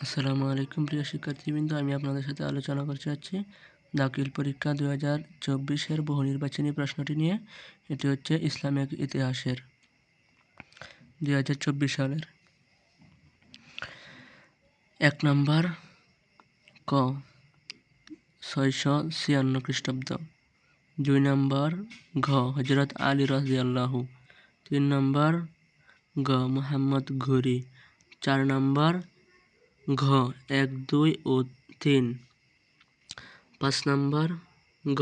আসসালামু আলাইকুম প্রিয় শিক্ষার্থীবৃন্দ, আমি আপনাদের সাথে আলোচনা করতে যাচ্ছি দাখিল পরীক্ষা 2024-এর বহু নির্বাচনী প্রশ্নটি নিয়ে। এটি হচ্ছে ইসলামিক ইতিহাসের 2024 সালের। 1 নম্বর ক 656 খ্রিস্টাব্দ, 2 নম্বর ঘ হযরত আলী রাদিয়াল্লাহু, 3 নম্বর গ মুহাম্মদ ঘুরি, 4 নম্বর ঘ 1, 2 ও 3, 5 নম্বর ঘ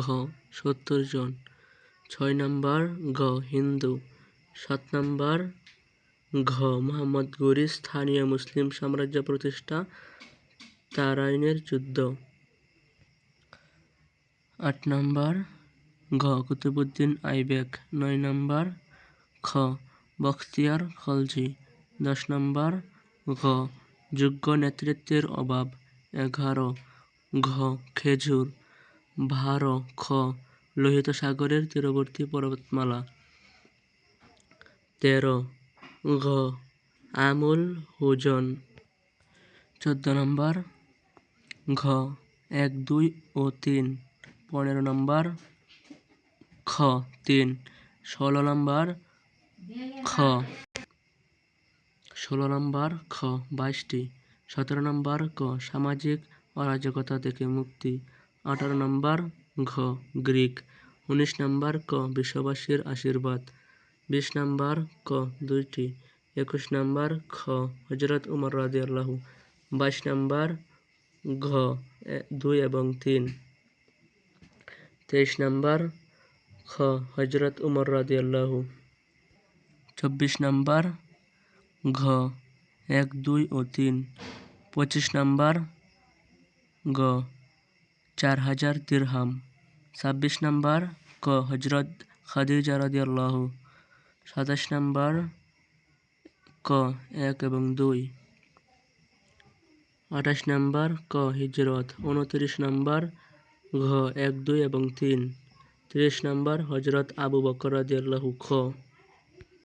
70 জন, 6 নম্বর ঘ হিন্দু, 7 নম্বর ঘ মুহাম্মদ ঘুরি স্থানীয় মুসলিম সাম্রাজ্য প্রতিষ্ঠা, তারাইনের যুদ্ধ, 8 নম্বর ঘ কুতুবউদ্দিন আইবেক, 9 নম্বর খ বখতিয়ার খলজি, 10 নম্বর ঘ যোগ্য নেতৃত্বের অভাব, 11 ঘ খেজুর, 12 খ লোহিত সাগরের তীরবর্তী পর্বতমালা, 13 ঘ আমুল হুজন, 14 নম্বর ঘ 1, 2 ও 3, 15 নম্বর খ 3, 16 নম্বর খ 22টি, 17 নম্বর ক সামাজিক অরাজকতা থেকে মুক্তি, 18 নম্বর ঘ গ্রিক, 19 নম্বর ক বিশ্ববাসীর আশীর্বাদ, 20 নম্বর ক 2টি, 21 নম্বর খ হযরত উমর রাদিয়াল্লাহু, 22 নম্বর ঘ 2 এবং 3, 23 নম্বর খ হযরত উমর রাদিয়াল্লাহু, 24 নম্বর ঘ 1, 2 ও 3, 25 নম্বর গ 4000 দিরহাম, 26 নম্বর ক হযরত খাদিজা রাদিয়াল্লাহু, 27 নম্বর ক 1 এবং 2, 28 নম্বর ক হিজরত, 29 নম্বর ঘ 1, 2 এবং 3, 30 নম্বর হযরত আবু বকর রাদিয়াল্লাহু খ